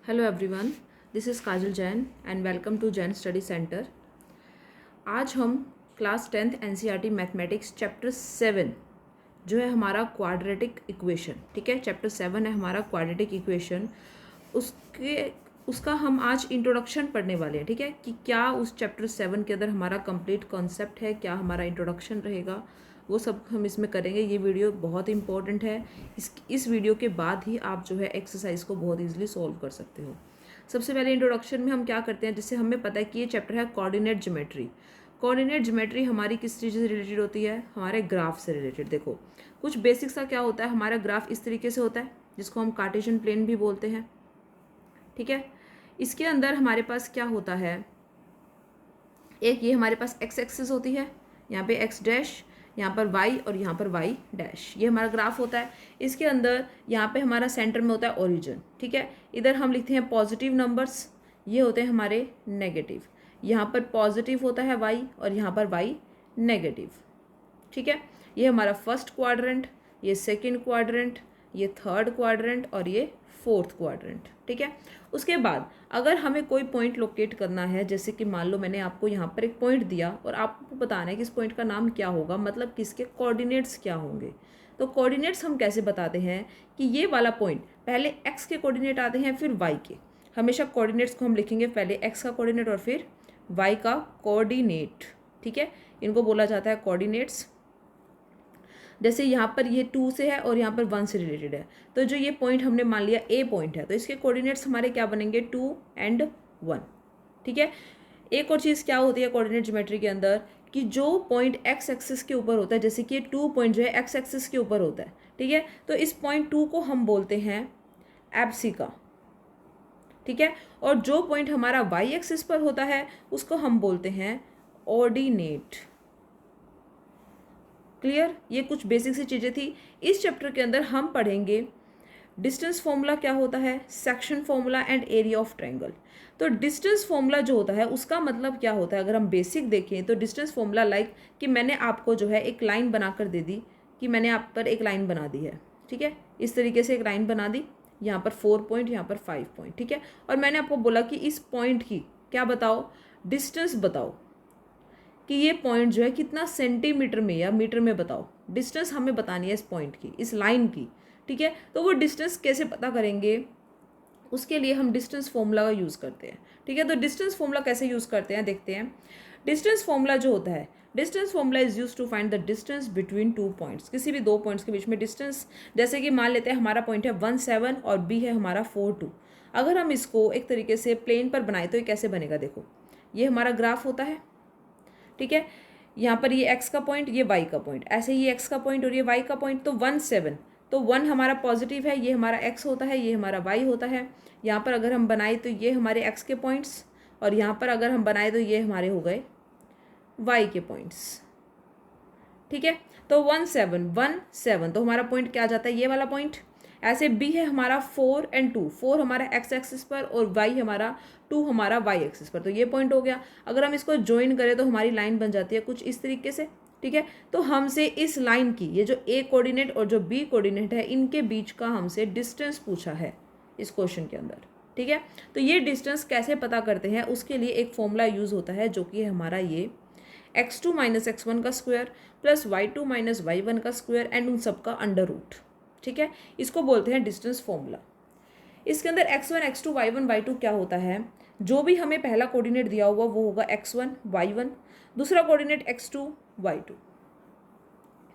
Hello everyone, this is Kajal Jain and welcome to Jain study centre. आज हम class 10th NCERT mathematics chapter 7 जो है हमारा क्वाड्रेटिक इक्वेशन, ठीक है। चैप्टर 7 है हमारा क्वाड्रेटिक इक्वेशन। उसका हम आज इंट्रोडक्शन पढ़ने वाले हैं, ठीक है, कि क्या उस चैप्टर 7 के अंदर हमारा कंप्लीट कॉन्सेप्ट है, क्या हमारा इंट्रोडक्शन रहेगा, वो सब हम इसमें करेंगे। ये वीडियो बहुत इंपॉर्टेंट है। इस वीडियो के बाद ही आप जो है एक्सरसाइज को बहुत ईजिली सॉल्व कर सकते हो। सबसे पहले इंट्रोडक्शन में हम क्या करते हैं, जिससे हमें पता है कि ये चैप्टर है कोऑर्डिनेट ज्योमेट्री। कोऑर्डिनेट ज्योमेट्री हमारी किस चीज़ से रिलेटेड होती है? हमारे ग्राफ से रिलेटेड। देखो कुछ बेसिक सा क्या होता है, हमारा ग्राफ इस तरीके से होता है जिसको हम कार्टेशियन प्लेन भी बोलते हैं, ठीक है। इसके अंदर हमारे पास क्या होता है, एक ये हमारे पास एक्स एक्सिस होती है, यहाँ पे एक्स डैश, यहाँ पर वाई और यहाँ पर वाई डैश, ये हमारा ग्राफ होता है। इसके अंदर यहाँ पे हमारा सेंटर में होता है ओरिजिन, ठीक है। इधर हम लिखते हैं पॉजिटिव नंबर्स, ये होते हैं हमारे नेगेटिव। यहाँ पर पॉजिटिव होता है वाई और यहाँ पर वाई नेगेटिव, ठीक है। ये हमारा फर्स्ट क्वाड्रेंट, ये सेकंड क्वाड्रेंट, ये थर्ड क्वाड्रेंट और ये फोर्थ क्वाड्रेंट, ठीक है। उसके बाद अगर हमें कोई पॉइंट लोकेट करना है, जैसे कि मान लो मैंने आपको यहाँ पर एक पॉइंट दिया और आपको बताना है कि इस पॉइंट का नाम क्या होगा, मतलब किसके कोऑर्डिनेट्स क्या होंगे। तो कोऑर्डिनेट्स हम कैसे बताते हैं कि ये वाला पॉइंट पहले एक्स के कोऑर्डिनेट आते हैं फिर वाई के। हमेशा कोऑर्डिनेट्स को हम लिखेंगे पहले एक्स का कोऑर्डिनेट और फिर वाई का कोऑर्डिनेट, ठीक है। इनको बोला जाता है कोऑर्डिनेट्स। जैसे यहाँ पर ये 2 से है और यहाँ पर 1 से रिलेटेड है, तो जो ये पॉइंट हमने मान लिया ए पॉइंट है, तो इसके कोऑर्डिनेट्स हमारे क्या बनेंगे 2 एंड 1, ठीक है। एक और चीज़ क्या होती है कोऑर्डिनेट ज्योमेट्री के अंदर, कि जो पॉइंट एक्स एक्सिस के ऊपर होता है, जैसे कि ये 2 पॉइंट जो है एक्स एक्सिस के ऊपर होता है, ठीक है, तो इस पॉइंट 2 को हम बोलते हैं एब्सिका, ठीक है। और जो पॉइंट हमारा वाई एक्सिस पर होता है उसको हम बोलते हैं ऑर्डिनेट। क्लियर? ये कुछ बेसिक सी चीज़ें थी। इस चैप्टर के अंदर हम पढ़ेंगे डिस्टेंस फॉर्मूला क्या होता है, section formula and area of triangle. तो डिस्टेंस फॉर्मूला जो होता है उसका मतलब क्या होता है, अगर हम बेसिक देखें तो डिस्टेंस फॉर्मूला लाइक कि मैंने आपको जो है एक लाइन बनाकर दे दी, कि मैंने आप पर एक लाइन बना दी है, ठीक है। इस तरीके से एक लाइन बना दी, यहाँ पर 4 पॉइंट, यहाँ पर 5 पॉइंट, ठीक है। और मैंने आपको बोला कि इस पॉइंट की क्या बताओ, डिस्टेंस बताओ, कि ये पॉइंट जो है कितना सेंटीमीटर में या मीटर में बताओ। डिस्टेंस हमें बतानी है इस पॉइंट की, इस लाइन की, ठीक है। तो वो डिस्टेंस कैसे पता करेंगे, उसके लिए हम डिस्टेंस फॉर्मूला का यूज़ करते हैं, ठीक है। तो डिस्टेंस फॉर्मूला कैसे यूज़ करते हैं देखते हैं। डिस्टेंस फॉर्मूला जो होता है, distance formula is use to find the distance between 2 points, किसी भी 2 पॉइंट्स के बीच में डिस्टेंस। जैसे कि मान लेते हैं हमारा पॉइंट है 1 7 और बी है हमारा 4 2। अगर हम इसको एक तरीके से प्लेन पर बनाए तो ये कैसे बनेगा, देखो ये हमारा ग्राफ होता है, ठीक है। यहाँ पर ये एक्स का पॉइंट, ये वाई का पॉइंट, ऐसे ही एक्स का पॉइंट और ये वाई का पॉइंट। तो 1 7, तो 1 हमारा पॉजिटिव है, ये हमारा एक्स होता है, ये हमारा वाई होता है। यहाँ पर अगर हम बनाए तो ये हमारे एक्स के पॉइंट्स, और यहाँ पर अगर हम बनाए तो ये हमारे हो गए वाई के पॉइंट्स, ठीक है। तो 1 7 1 7, तो हमारा पॉइंट क्या आ जाता है, ये वाला पॉइंट। ऐसे बी है हमारा 4 एंड 2, 4 हमारा एक्स एक्सिस पर और वाई हमारा 2 हमारा वाई एक्सिस पर, तो ये पॉइंट हो गया। अगर हम इसको ज्वाइन करें तो हमारी लाइन बन जाती है कुछ इस तरीके से, ठीक है। तो हमसे इस लाइन की, ये जो ए कोऑर्डिनेट और जो बी कोऑर्डिनेट है, इनके बीच का हमसे डिस्टेंस पूछा है इस क्वेश्चन के अंदर, ठीक है। तो ये डिस्टेंस कैसे पता करते हैं, उसके लिए एक फॉर्मूला यूज़ होता है, जो कि हमारा ये x2 माइनस x1 का square plus y2 minus y1 का स्क्वायर एंड उन सब का अंडर रूट, ठीक है। इसको बोलते हैं डिस्टेंस फॉर्मूला। इसके अंदर x1 x2 y1 y2 क्या होता है, जो भी हमें पहला कोऑर्डिनेट दिया हुआ वो होगा x1 y1, दूसरा कोऑर्डिनेट x2 y2,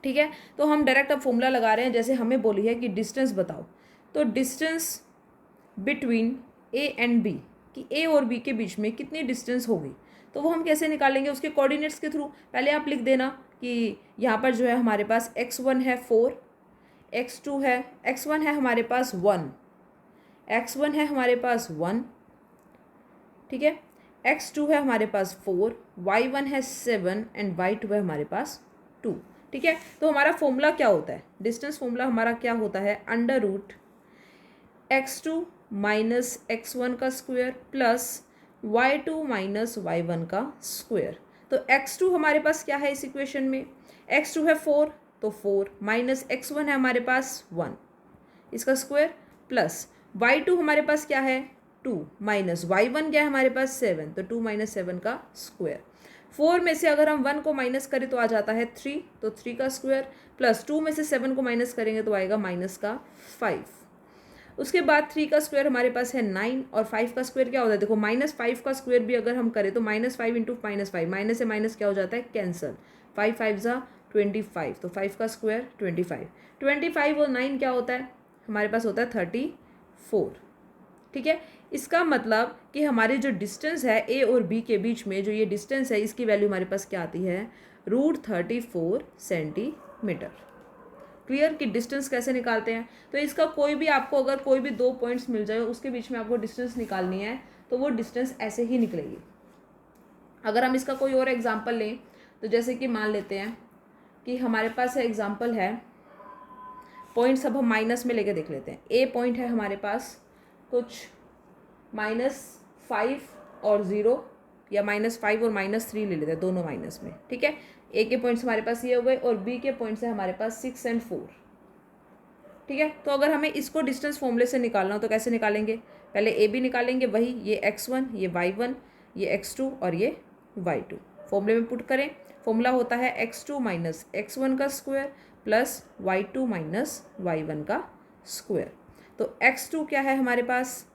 ठीक है। तो हम डायरेक्ट अब फॉर्मूला लगा रहे हैं, जैसे हमें बोली है कि डिस्टेंस बताओ, तो distance between A and B, कि ए और बी के बीच में कितनी डिस्टेंस होगी, तो वो हम कैसे निकालेंगे, उसके कोऑर्डिनेट्स के थ्रू। पहले आप लिख देना कि यहाँ पर जो है हमारे पास x1 है 4, x2 है, x1 है हमारे पास 1, x1 है हमारे पास 1, ठीक है, x2 है हमारे पास 4, y1 है 7 एंड y2 है हमारे पास 2, ठीक है। तो हमारा फॉर्मूला क्या होता है, डिस्टेंस फॉर्मूला हमारा क्या होता है, under root x2 minus x1 का square plus y2 minus y1 का स्क्वायर। तो x2 हमारे पास क्या है इस इक्वेशन में, x2 है 4, तो 4 माइनस x1 है हमारे पास 1, इसका स्क्वायर प्लस y2 हमारे पास क्या है 2 माइनस y1 क्या है हमारे पास 7, तो 2 माइनस 7 का स्क्वायर। 4 में से अगर हम 1 को माइनस करें तो आ जाता है 3, तो 3 का स्क्वायर, प्लस 2 में से 7 को माइनस करेंगे तो आएगा माइनस का 5। उसके बाद 3 का स्क्वायर हमारे पास है 9, और 5 का स्क्वायर क्या होता है, देखो -5 का स्क्वायर भी अगर हम करें तो -5 इंटू -5, माइनस से माइनस क्या हो जाता है, कैंसल। 5 5 ज़ा 25, तो 5 का स्क्वायर 25। 25 और 9 क्या होता है, हमारे पास होता है 34। ठीक है, इसका मतलब कि हमारी जो डिस्टेंस है ए और बी के बीच में, जो ये डिस्टेंस है, इसकी वैल्यू हमारे पास क्या आती है, √34 सेंटीमीटर। क्लियर कि डिस्टेंस कैसे निकालते हैं। तो इसका कोई भी आपको अगर कोई भी 2 पॉइंट्स मिल जाए उसके बीच में आपको डिस्टेंस निकालनी है तो वो डिस्टेंस ऐसे ही निकलेगी। अगर हम इसका कोई और एग्जांपल लें तो जैसे कि मान लेते हैं कि हमारे पास एग्जांपल है, पॉइंट्स अब हम माइनस में लेके देख लेते हैं। ए पॉइंट है हमारे पास कुछ -5 और 0, या -5 और -3 ले लेते हैं, दोनों माइनस में। ठीक है, ए के पॉइंट्स हमारे पास ये हो गए और बी के पॉइंट्स है हमारे पास 6 और 4। ठीक है, तो अगर हमें इसको डिस्टेंस फॉर्मूले से निकालना हो तो कैसे निकालेंगे, पहले ए बी निकालेंगे, वही ये x1, ये y1, ये x2 और ये y2 फॉर्मूले में पुट करें। फॉर्मूला होता है x2 माइनस x1 का square plus y2 minus y1 का स्क्वायर। तो x2 क्या है हमारे पास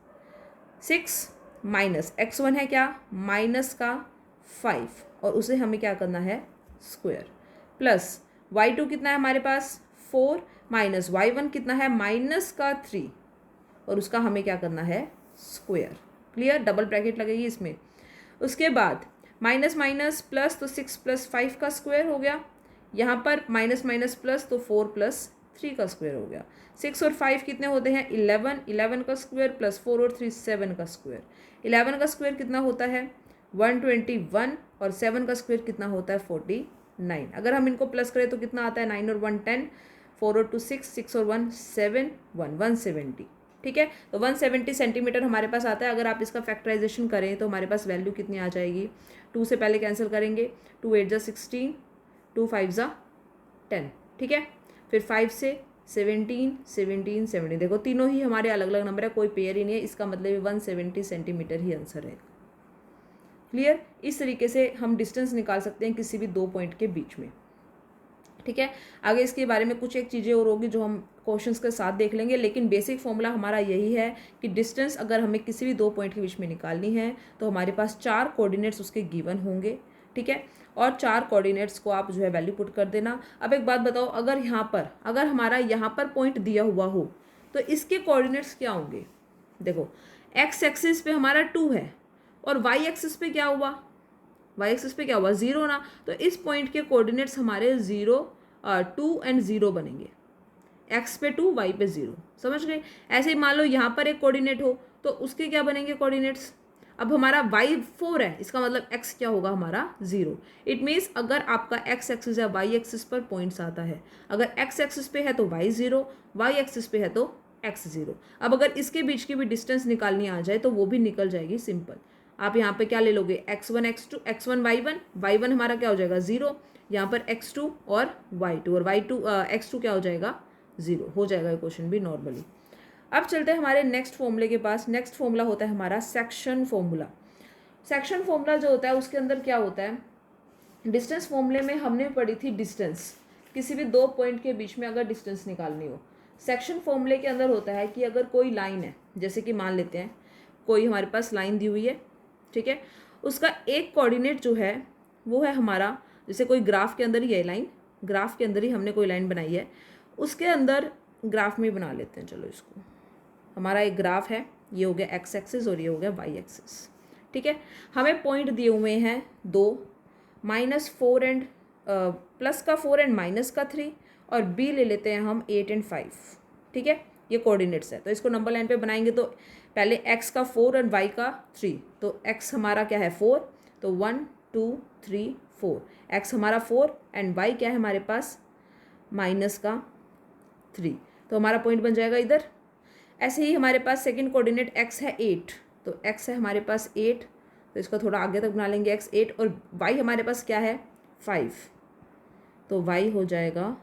6 माइनस x1 है क्या माइनस का 5, और उसे हमें क्या करना है स्क्वायर, प्लस y2 कितना है हमारे पास 4 माइनस y1 कितना है माइनस का 3, और उसका हमें क्या करना है स्क्वायर। क्लियर, डबल ब्रैकेट लगेगी इसमें। उसके बाद माइनस माइनस प्लस, तो 6 प्लस 5 का स्क्वायर हो गया, यहाँ पर माइनस माइनस प्लस, तो 4 प्लस 3 का स्क्वायर हो गया। 6 और 5 कितने होते हैं 11, 11 का स्क्वायर प्लस 4 और 3 7 का स्क्वायर। 11 का स्क्वायर कितना होता है 121, और 7 का स्क्वायर कितना होता है 49। अगर हम इनको प्लस करें तो कितना आता है 9 और 1 10, 4 और 2 6, 6 और 1 7, 170। ठीक है, तो 170 सेंटीमीटर हमारे पास आता है। अगर आप इसका फैक्टराइजेशन करें तो हमारे पास वैल्यू कितनी आ जाएगी, 2 से पहले कैंसिल करेंगे, 2 8 ज़ा 16, 2 5 ज़ा 10। ठीक है, फिर 5 से 17 17 17, देखो तीनों ही हमारे अलग अलग नंबर है, कोई पेयर ही नहीं है, इसका मतलब 170 सेंटीमीटर ही आंसर है। क्लियर, इस तरीके से हम डिस्टेंस निकाल सकते हैं किसी भी 2 पॉइंट के बीच में। ठीक है, आगे इसके बारे में कुछ एक चीज़ें और होगी जो हम क्वेश्चंस के साथ देख लेंगे, लेकिन बेसिक फॉर्मूला हमारा यही है कि डिस्टेंस अगर हमें किसी भी 2 पॉइंट के बीच में निकालनी है तो हमारे पास 4 कोऑर्डिनेट्स उसके गिवन होंगे। ठीक है, और 4 कोऑर्डिनेट्स को आप जो है वैल्यू पुट कर देना। अब एक बात बताओ, अगर हमारा यहाँ पर पॉइंट दिया हुआ हो तो इसके कोऑर्डिनेट्स क्या होंगे। देखो, एक्स एक्सिस पे हमारा 2 है और वाई एक्सिस पे क्या हुआ, वाई एक्सिस पे क्या हुआ 0 ना, तो इस पॉइंट के कोऑर्डिनेट्स हमारे 0 2 एंड 0 बनेंगे। एक्स पे 2, वाई पे 0, समझ गए। ऐसे ही मान लो यहाँ पर एक कोऑर्डिनेट हो तो उसके क्या बनेंगे कोऑर्डिनेट्स। अब हमारा वाई 4 है, इसका मतलब एक्स क्या होगा हमारा 0। इट मीन्स अगर आपका एक्स एक्सिस या वाई एक्सिस पर पॉइंट्स आता है, अगर एक्स एक्सिस पे है तो वाई 0, वाई एक्सिस पे है तो एक्स 0। अब अगर इसके बीच की भी डिस्टेंस निकालनी आ जाए तो वो भी निकल जाएगी सिंपल। आप यहाँ पे क्या ले लोगे x1 x2, x1 y1, y1 हमारा क्या हो जाएगा 0, यहाँ पर x2 और y2, और y2 x2 क्या हो जाएगा 0 हो जाएगा। ये क्वेश्चन भी नॉर्मली। अब चलते हैं हमारे नेक्स्ट फॉर्मूले के पास। नेक्स्ट फॉर्मूला होता है हमारा सेक्शन फॉर्मूला। सेक्शन फॉर्मूला जो होता है उसके अंदर क्या होता है, डिस्टेंस फॉर्मूले में हमने पढ़ी थी डिस्टेंस, किसी भी 2 पॉइंट के बीच में अगर डिस्टेंस निकालनी हो। सेक्शन फॉर्मूले के अंदर होता है कि अगर कोई लाइन है, जैसे कि मान लेते हैं कोई हमारे पास लाइन दी हुई है, ठीक है, उसका एक कोऑर्डिनेट जो है वो है हमारा, जैसे कोई ग्राफ के अंदर ही है लाइन, ग्राफ के अंदर ही हमने कोई लाइन बनाई है, उसके अंदर ग्राफ में बना लेते हैं। चलो इसको, हमारा एक ग्राफ है, ये हो गया एक्स एक्सिस और ये हो गया वाई एक्सिस। ठीक है, हमें पॉइंट दिए हुए हैं 2, -4 एंड प्लस का 4 एंड माइनस का 3, और बी ले लेते हैं हम 8 एंड 5। ठीक है, ये कोऑर्डिनेट्स है, तो इसको नंबर लाइन पे बनाएंगे तो पहले x का 4 और y का 3, तो x हमारा क्या है 4, तो 1 2 3 4, x हमारा 4 एंड y क्या है हमारे पास माइनस का 3, तो हमारा पॉइंट बन जाएगा इधर। ऐसे ही हमारे पास सेकंड कोऑर्डिनेट x है 8, तो x है हमारे पास 8, तो इसको थोड़ा आगे तक बना लेंगे x 8, और y हमारे पास क्या है 5, तो y हो जाएगा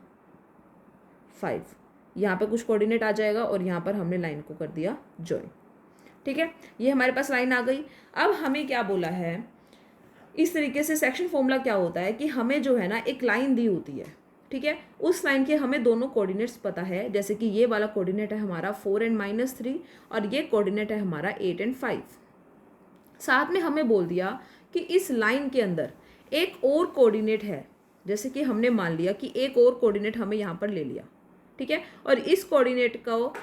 5। यहाँ पे कुछ कोऑर्डिनेट आ जाएगा और यहाँ पर हमने लाइन को कर दिया जॉइन। ठीक है, ये हमारे पास लाइन आ गई। अब हमें क्या बोला है, इस तरीके से सेक्शन फॉर्मूला क्या होता है कि हमें जो है ना एक लाइन दी होती है, ठीक है, उस लाइन के हमें दोनों कोऑर्डिनेट्स पता है, जैसे कि ये वाला कोऑर्डिनेट है हमारा 4 एंड -3 और ये कोऑर्डिनेट है हमारा 8 एंड 5। साथ में हमें बोल दिया कि इस लाइन के अंदर एक और कोऑर्डिनेट है, जैसे कि हमने मान लिया कि एक और कोऑर्डिनेट हमें यहाँ पर ले लिया, ठीक है, और इस कोऑर्डिनेट को,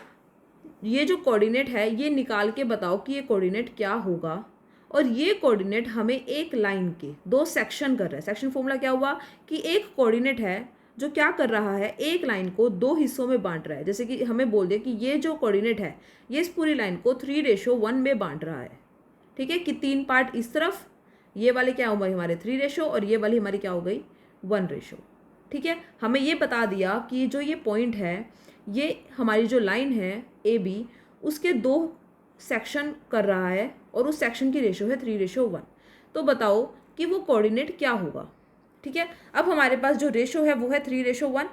ये जो कोऑर्डिनेट है ये निकाल के बताओ कि ये कोऑर्डिनेट क्या होगा। और ये कोऑर्डिनेट हमें एक लाइन के दो सेक्शन कर रहा है। सेक्शन फॉर्मूला क्या हुआ कि एक कोऑर्डिनेट है जो क्या कर रहा है, एक लाइन को दो हिस्सों में बांट रहा है। जैसे कि हमें बोल दिया कि ये जो कोऑर्डिनेट है ये इस पूरी लाइन को 3:1 में बांट रहा है, ठीक है, कि 3 पार्ट इस तरफ, ये वाले क्या हो गए हमारे 3 और ये वाली हमारी क्या हो गई 1, ठीक है। हमें ये बता दिया कि जो ये पॉइंट है, ये हमारी जो लाइन है ए बी, उसके दो सेक्शन कर रहा है और उस सेक्शन की रेशो है 3:1। तो बताओ कि वो कोऑर्डिनेट क्या होगा, ठीक है। अब हमारे पास जो रेशो है वो है 3:1,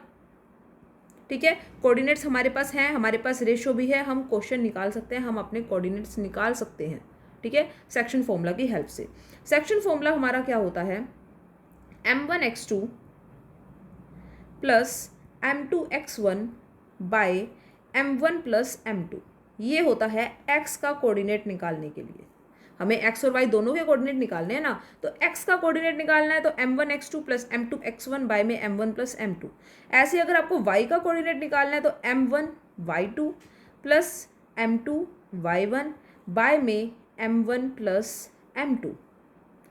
ठीक है। कोऑर्डिनेट्स हमारे पास हैं, हमारे पास रेशो भी है, हम क्वेश्चन निकाल सकते हैं, हम अपने कोऑर्डिनेट्स निकाल सकते हैं, ठीक है, सेक्शन फॉर्मूला की हेल्प से। सेक्शन फॉर्मूला हमारा क्या होता है, m1x2 plus m2x1 bye m1 plus m2। ये होता है x का कोऑर्डिनेट निकालने के लिए। हमें x और y दोनों के कोऑर्डिनेट निकालने हैं ना, तो x का कोऑर्डिनेट निकालना है तो m1x2 प्लस m2x1 बाय में m1 प्लस m2। ऐसे अगर आपको y का कोऑर्डिनेट निकालना है तो m1y2 प्लस m2y1 बाय में m1 प्लस m2,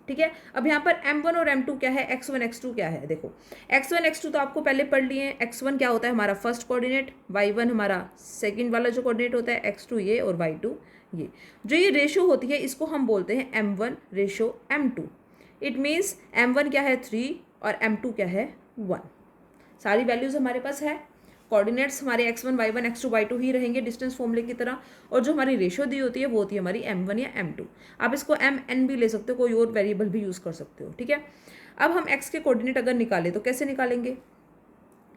ठीक है। अब यहाँ पर m1 और m2 क्या है, x1 x2 क्या है, देखो x1 x2 तो आपको पहले पढ़ लिए हैं। x1 क्या होता है हमारा फर्स्ट कोऑर्डिनेट, y1 हमारा सेकंड वाला जो कोऑर्डिनेट होता है, x2 ये और y2 ये। जो ये रेशो होती है इसको हम बोलते हैं m1 ratio m2। It means m1 क्या है 3 और m2 क्या है 1। सारी वैल्यूज हमारे पास है, कोऑर्डिनेट्स हमारे x1 y1 x2 y2 ही रहेंगे डिस्टेंस फॉर्मूले की तरह, और जो हमारी रेशो दी होती है वो होती है हमारी m1 या m2। आप इसको mn भी ले सकते हो, कोई और वेरिएबल भी यूज़ कर सकते हो, ठीक है। अब हम x के कोऑर्डिनेट अगर निकाले तो कैसे निकालेंगे,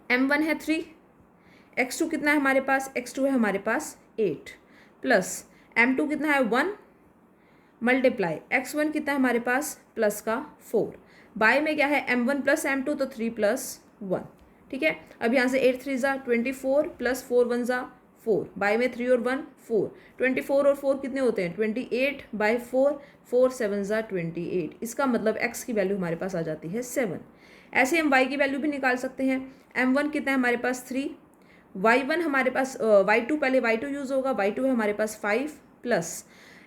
m1 है 3, x2 कितना है हमारे पास, x2 है हमारे पास 8 प्लस m2 कितना है 1 मल्टीप्लाई x1 कितना है हमारे पास प्लस का 4 बाय में क्या है m1 प्लस m2 तो 3 प्लस 1, ठीक है। अब यहाँ से 8 3 ज़ा 24 प्लस 4 1 ज़ा 4 बाय में 3 और 1 4, 24 और 4 कितने होते हैं 28 बाय 4, 4 7 ज़ा 28। इसका मतलब x की वैल्यू हमारे पास आ जाती है 7। ऐसे हम y की वैल्यू भी निकाल सकते हैं। m1 कितना है हमारे पास 3, y1 हमारे पास y2 पहले y2 यूज़ होगा, y2 है हमारे पास 5 प्लस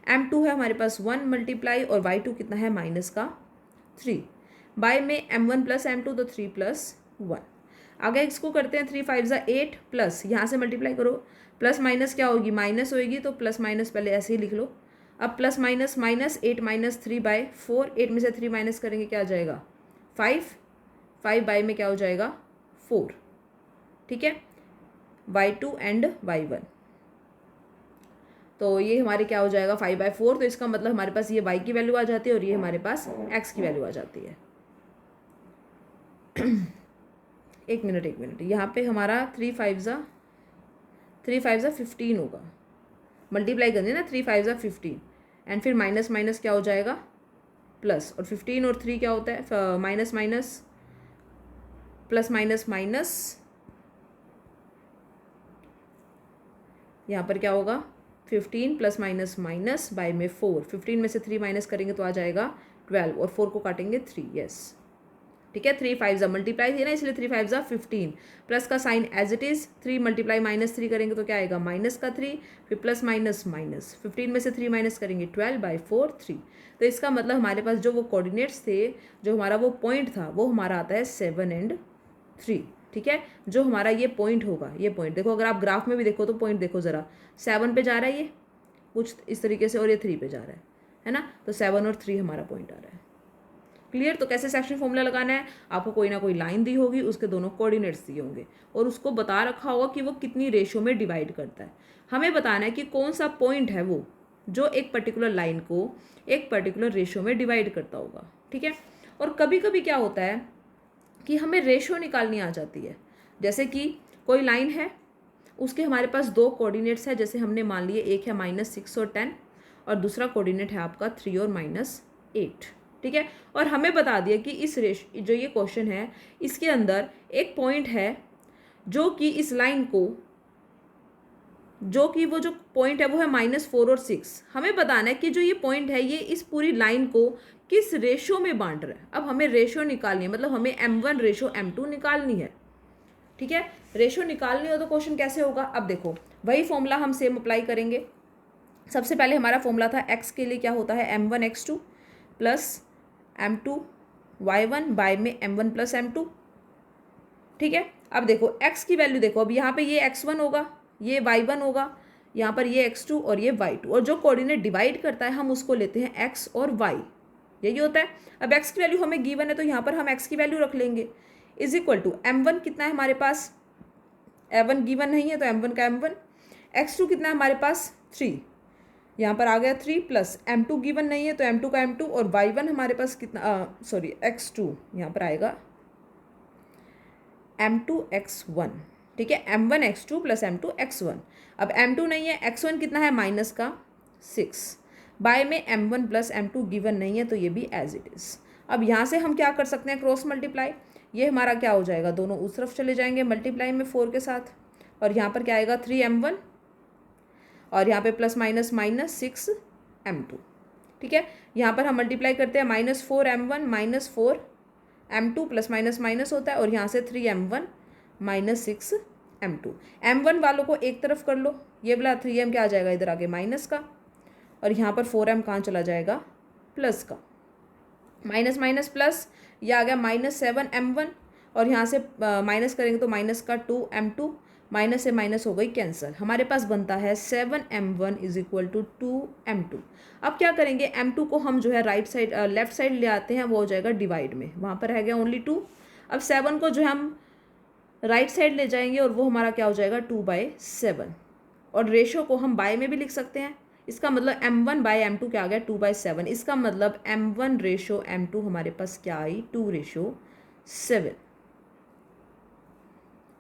m2 है हमारे पास 1 मल्टीप्लाई और y2 कितना है माइनस का 3 बाय में m1 प्लस m2 तो 3 प्लस 1। आगे इसको करते हैं 3 5 ज़ा 8 प्लस यहाँ से मल्टीप्लाई करो, प्लस माइनस क्या होगी माइनस होगी, तो प्लस माइनस पहले ऐसे ही लिख लो। अब plus minus minus 8 minus 3 by 4, 8 में से 3 माइनस करेंगे क्या आ जाएगा 5, 5 बाय में क्या हो जाएगा 4, ठीक है, y2 एंड y1। तो ये हमारे क्या हो जाएगा 5/4। तो इसका मतलब हमारे पास ये y की वैल्यू आ जाती है और ये हमारे पास x की वैल्यू आ जाती है। एक मिनट यहाँ पे हमारा 3 5 ज़ा 15 होगा, मल्टीप्लाई करनी है ना, 3 5 ज़ा 15 एंड फिर माइनस माइनस क्या हो जाएगा प्लस, और 15 और 3 क्या होता है minus minus plus minus minus, यहाँ पर क्या होगा 15 प्लस माइनस माइनस बाय में 4, 15 में से 3 माइनस करेंगे तो आ जाएगा 12 और 4 को काटेंगे 3, यस, ठीक है। 3 5 ज़ा मल्टीप्लाई थी ना, इसलिए 3 5 ज़ा 15 प्लस का sign as it is, 3 multiply -3 करेंगे तो क्या आएगा माइनस का 3, फिर प्लस माइनस माइनस, 15 में से 3 माइनस करेंगे 12/4 3। तो इसका मतलब हमारे पास जो वो कोऑर्डिनेट्स थे, जो हमारा वो पॉइंट था वो हमारा आता है 7 एंड 3, ठीक है। जो हमारा ये पॉइंट होगा, ये पॉइंट देखो, अगर आप ग्राफ में भी देखो तो पॉइंट देखो ज़रा, 7 पे जा रहा है ये कुछ इस तरीके से और ये 3 पे जा रहा है ना, तो 7 और 3 हमारा पॉइंट आ रहा है। क्लियर। तो कैसे सेक्शन फॉर्मूला लगाना है, आपको कोई ना कोई लाइन दी होगी, उसके दोनों कोऑर्डिनेट्स दिए होंगे और उसको बता रखा होगा कि वो कितनी रेशो में डिवाइड करता है। हमें बताना है कि कौन सा पॉइंट है वो जो एक पर्टिकुलर लाइन को एक पर्टिकुलर रेशो में डिवाइड करता होगा, ठीक है। और कभी कभी क्या होता है कि हमें रेशो निकालनी आ जाती है, जैसे कि कोई लाइन है, उसके हमारे पास दो कोऑर्डिनेट्स है, जैसे हमने मान लिए एक है -6 और 10, और दूसरा कोऑर्डिनेट है आपका 3 और -8, ठीक है। और हमें बता दिया कि इस जो ये क्वेश्चन है इसके अंदर एक पॉइंट है जो कि इस लाइन को, जो कि वो जो पॉइंट है वो है -4 और 6। हमें बताना है कि जो ये पॉइंट है ये इस पूरी लाइन को किस रेशो में बांट रहा है। अब हमें रेशो निकालनी है, मतलब हमें m1 रेशो m2 निकालनी है, ठीक है। रेशो निकालनी हो तो क्वेश्चन कैसे होगा, अब देखो वही फॉर्मूला हम सेम अप्लाई करेंगे। सबसे पहले हमारा फॉर्मूला था x के लिए क्या होता है m1 x2 plus m2 y1 bye में m1 प्लस m2, ठीक है। अब देखो x की वैल्यू देखो, अब यहाँ पे ये x1 होगा, ये y1 होगा, यहाँ पर ये x2 और ये y2, और जो कोऑर्डिनेट डिवाइड करता है हम उसको लेते हैं x और y, यही होता है। अब x की वैल्यू हमें गिवन है तो यहाँ पर हम x की वैल्यू रख लेंगे, इज इक्वल टू m1 कितना है हमारे पास, m1 गिवन नहीं है तो m1 का m1, x2 कितना है हमारे पास 3, यहाँ पर आ गया 3 प्लस m2 गिवन नहीं है तो m2 का m2, और y1 हमारे पास कितना, सॉरी x2 यहाँ पर आएगा m2 x1, ठीक है। m1 x2 plus m2 x1। अब m2 नहीं है, x1 कितना है माइनस का 6, बाय में m1 प्लस m2 गिवन नहीं है तो ये भी एज इट इज़। अब यहाँ से हम क्या कर सकते हैं, क्रॉस मल्टीप्लाई, ये हमारा क्या हो जाएगा, दोनों उस तरफ चले जाएंगे मल्टीप्लाई में 4 के साथ, और यहाँ पर क्या आएगा 3m1 और यहाँ पे प्लस माइनस माइनस 6m2, ठीक है। यहाँ पर हम मल्टीप्लाई करते हैं -4m1 -4m2 plus minus minus होता है, और यहाँ से 3m1 -6m2। m1 वालों को एक तरफ कर लो, ये वाला 3m क्या आ जाएगा इधर आगे माइनस का, और यहाँ पर 4m कहाँ चला जाएगा प्लस का, माइनस माइनस प्लस, ये आ गया -7m1, और यहाँ से माइनस करेंगे तो माइनस का 2m2, माइनस से माइनस हो गई कैंसिल, हमारे पास बनता है 7m1 is equal to 2m2। अब क्या करेंगे, m2 को हम जो है राइट साइड लेफ्ट साइड ले आते हैं, वो हो जाएगा डिवाइड में, वहाँ पर रह गया ओनली 2। अब 7 को जो है हम राइट साइड ले जाएंगे और वो हमारा क्या हो जाएगा 2/7, और रेशो को हम बाय में भी लिख सकते हैं, इसका मतलब m1 बाय m2 क्या आ गया 2/7, इसका मतलब m1 रेशो m2 हमारे पास क्या आई 2/7।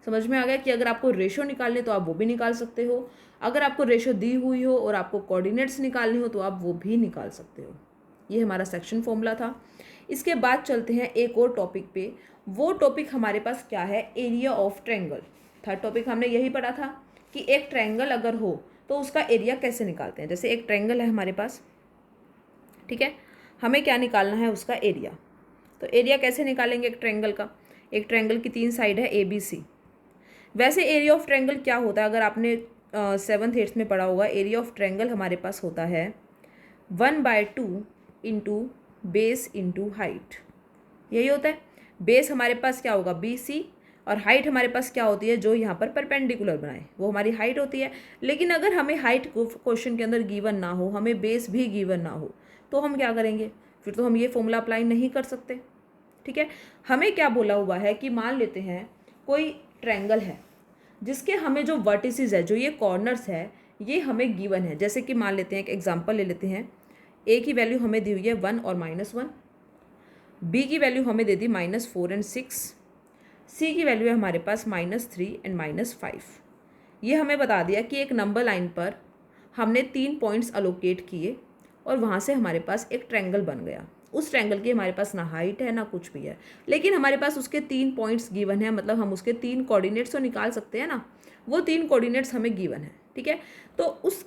समझ में आ गया कि अगर आपको रेशो निकालने तो आप वो भी निकाल सकते हो, अगर आपको रेशो दी हुई हो और आपको कोऑर्डिनेट्स निकालने हो तो आप वो भी निकाल सकते हो। ये हमारा सेक्शन फॉर्मूला था। इसके बाद चलते हैं एक और टॉपिक पे, वो टॉपिक हमारे पास क्या है, area of triangle. Third topic हमने यही पढ़ा था कि एक ट्रायंगल अगर हो तो उसका एरिया कैसे निकालते हैं। जैसे एक ट्रायंगल है हमारे पास, ठीक है, हमें क्या निकालना है उसका एरिया। तो एरिया कैसे निकालेंगे एक ट्रायंगल का, एक ट्रायंगल की 3 साइड है ABC। वैसे एरिया ऑफ ट्रायंगल क्या होता है, अगर आपने 7th 8th में पढ़ा होगा, एरिया ऑफ ट्रायंगल हमारे पास होता है 1/2 इंटू बेस इंटू हाइट, यही होता है। बेस हमारे पास क्या होगा BC, और हाइट हमारे पास क्या होती है, जो यहाँ पर परपेंडिकुलर बनाए वो हमारी हाइट होती है। लेकिन अगर हमें हाइट क्वेश्चन के अंदर गिवन ना हो, हमें बेस भी गिवन ना हो, तो हम क्या करेंगे, फिर तो हम ये फॉर्मूला अप्लाई नहीं कर सकते, ठीक है। हमें क्या बोला हुआ है कि मान लेते हैं कोई ट्रायंगल है जिसके हमें जो वर्टिसेस है, जो ये कॉर्नर्स है, ये हमें गिवन है। जैसे कि मान लेते हैं एक एग्जांपल ले लेते हैं, ए की वैल्यू हमें दी हुई है 1 और -1, बी की वैल्यू हमें दे दी -4 और 6, सी की वैल्यू है हमारे पास -3 और -5। ये हमें बता दिया कि एक नंबर लाइन पर हमने 3 पॉइंट्स अलोकेट किए और वहाँ से हमारे पास एक ट्रायंगल बन गया। उस ट्रायंगल की हमारे पास ना हाइट है ना कुछ भी है, लेकिन हमारे पास उसके 3 पॉइंट्स गिवन है, मतलब हम उसके 3 कोऑर्डिनेट्स तो निकाल सकते हैं ना, वो 3 कोऑर्डिनेट्स हमें गिवन है, ठीक है। तो उस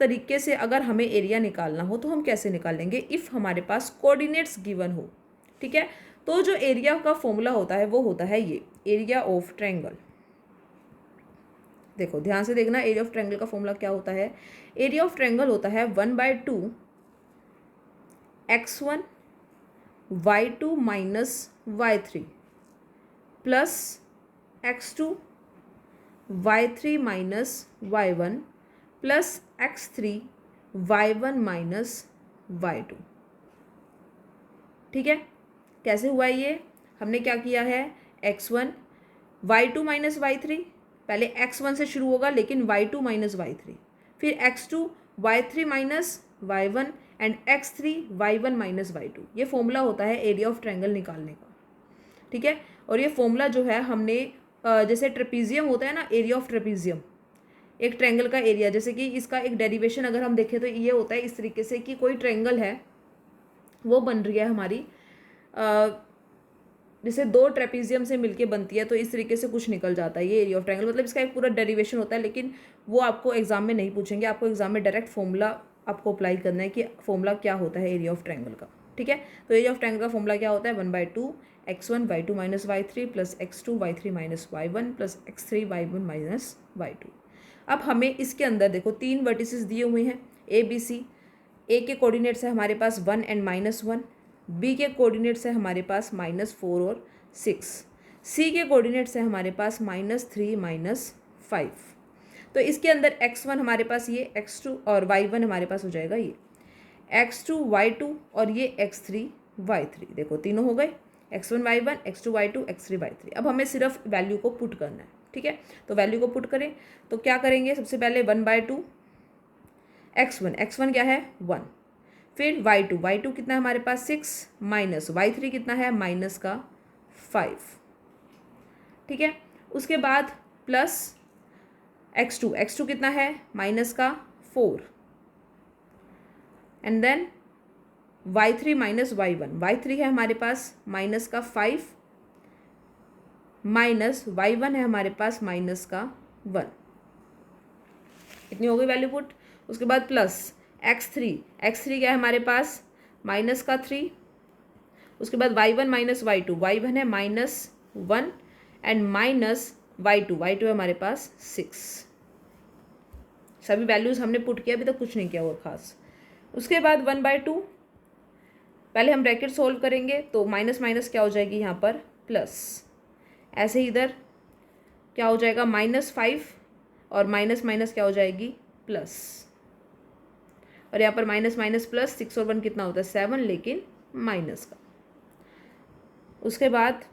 तरीके से अगर हमें एरिया निकालना हो तो हम कैसे निकालेंगे, इफ़ हमारे पास कोऑर्डिनेट्स गिवन हो, ठीक है। तो जो एरिया का फॉर्मूला होता है वो होता है ये एरिया ऑफ ट्रायंगल। देखो ध्यान से देखना, एरिया ऑफ ट्रायंगल का फॉर्मूला क्या होता है, एरिया ऑफ ट्रायंगल होता है 1/2 x1 y2 minus y3 plus x2 y3 minus y1 plus x3 y1 minus y2, ठीक है। कैसे हुआ ये, हमने क्या किया है, x1 y2 माइनस y3, पहले x1 से शुरू होगा लेकिन y2 माइनस y3, फिर x2 y3 minus y1 and x3 y1 minus y2। ये फॉर्मूला होता है एरिया ऑफ ट्रायंगल निकालने का, ठीक है। और ये फॉर्मूला जो है हमने जैसे ट्रेपीजियम होता है ना, एरिया ऑफ ट्रेपीजियम, एक ट्रायंगल का एरिया, जैसे कि इसका एक डेरिवेशन अगर हम देखें तो ये होता है इस तरीके से कि कोई ट्रायंगल है, वो बन रही है हमारी जैसे दो ट्रेपेजियम से मिलके बनती है, तो इस तरीके से कुछ निकल जाता है ये एरिया ऑफ ट्रायंगल। मतलब इसका एक पूरा डेरिवेशन होता है, लेकिन वो आपको एग्जाम में नहीं पूछेंगे, आपको एग्जाम में डायरेक्ट फॉर्मूला आपको अप्लाई करना है कि फॉर्मूला क्या होता है एरिया ऑफ ट्रायंगल का। ठीक है, तो एरिया ऑफ ट्रायंगल का फॉर्मूला क्या होता है, 1/2 x1 y2 minus y3 plus x2 y3 minus y1 plus x3 y1 minus y2। अब हमें इसके अंदर देखो 3 वर्टिसेस दिए हुए हैं ए बी सी। ए के कोऑर्डिनेट्स है हमारे पास 1 एंड -1, बी के कोऑर्डिनेट्स है हमारे पास -4 और 6, सी के कोऑर्डिनेट्स है हमारे पास -3 -5। तो इसके अंदर x1 हमारे पास ये x2 और y1 हमारे पास हो जाएगा ये x2 y2 और ये x3 y3। देखो तीनों हो गए, x1 y1 x2 y2 x3 y3। अब हमें सिर्फ वैल्यू को पुट करना है। ठीक है, तो वैल्यू को पुट करें तो क्या करेंगे, सबसे पहले 1/2 x1 क्या है 1, फिर y2 कितना है हमारे पास 6 माइनस y3 कितना है -5। ठीक है, उसके बाद प्लस x2 कितना है -4 and then y3 minus y1 है हमारे पास -5 माइनस y1 है हमारे पास -1। इतनी हो गई वैल्यू पुट। उसके बाद प्लस x3 क्या है हमारे पास -3। उसके बाद y1 माइनस y1 है -1 एंड माइनस y2 है हमारे पास 6। सभी वैल्यूज़ हमने पुट किया, अभी तक कुछ नहीं किया और ख़ास। उसके बाद 1/2 पहले हम ब्रैकेट सोल्व करेंगे तो माइनस माइनस क्या हो जाएगी यहाँ पर प्लस, ऐसे ही इधर क्या हो जाएगा -5 और माइनस माइनस क्या हो जाएगी प्लस, और यहाँ पर माइनस माइनस प्लस, 6 और 1 कितना होता है 7, लेकिन माइनस का। उसके बाद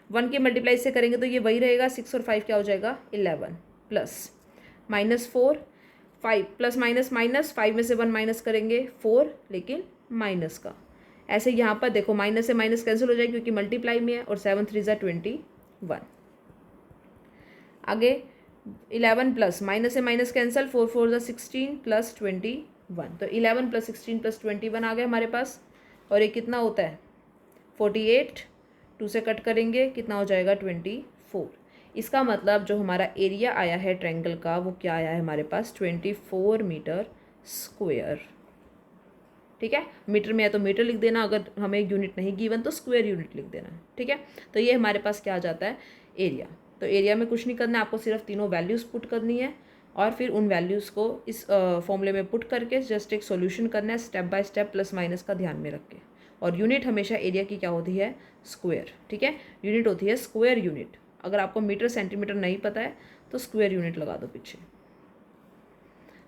1 के मल्टीप्लाई से करेंगे तो ये वही रहेगा, 6 और 5 क्या हो जाएगा 11 प्लस -4 5 प्लस माइनस माइनस 5 में से 1 माइनस करेंगे 4, लेकिन माइनस का। ऐसे यहाँ पर देखो माइनस से माइनस कैंसिल हो जाएगी क्योंकि मल्टीप्लाई में है, और 7 3 ज़ा 21। आगे 11 प्लस माइनस से माइनस कैंसिल, 4 4 ज़ा 16 प्लस 21। तो 11 प्लस 16 प्लस 21 आ गया हमारे पास, और ये कितना होता है 48। 2 से कट करेंगे कितना हो जाएगा 24। इसका मतलब जो हमारा एरिया आया है ट्रायंगल का वो क्या आया है हमारे पास 24 मीटर स्क्वायर। ठीक है, मीटर में है तो मीटर लिख देना, अगर हमें यूनिट नहीं गिवन तो स्क्वायर यूनिट लिख देना। ठीक है, तो ये हमारे पास क्या आ जाता है एरिया। तो एरिया में कुछ नहीं करना है, आपको सिर्फ तीनों वैल्यूज़ पुट करनी है और फिर उन वैल्यूज़ को इस फॉर्मूले में पुट करके जस्ट एक सॉल्यूशन करना है step by step, plus minus का ध्यान में रख के। और यूनिट हमेशा एरिया की क्या होती है स्क्वायर। ठीक है, यूनिट होती है स्क्वायर यूनिट। अगर आपको मीटर सेंटीमीटर नहीं पता है तो स्क्वायर यूनिट लगा दो पीछे।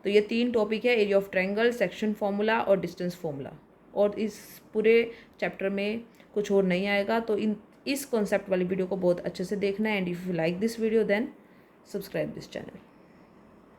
तो ये 3 टॉपिक है, area of triangle, section formula और डिस्टेंस फॉर्मूला। और इस पूरे चैप्टर में कुछ और नहीं आएगा, तो इस कॉन्सेप्ट वाली वीडियो को बहुत अच्छे से देखना है। And if you like this video then subscribe this channel.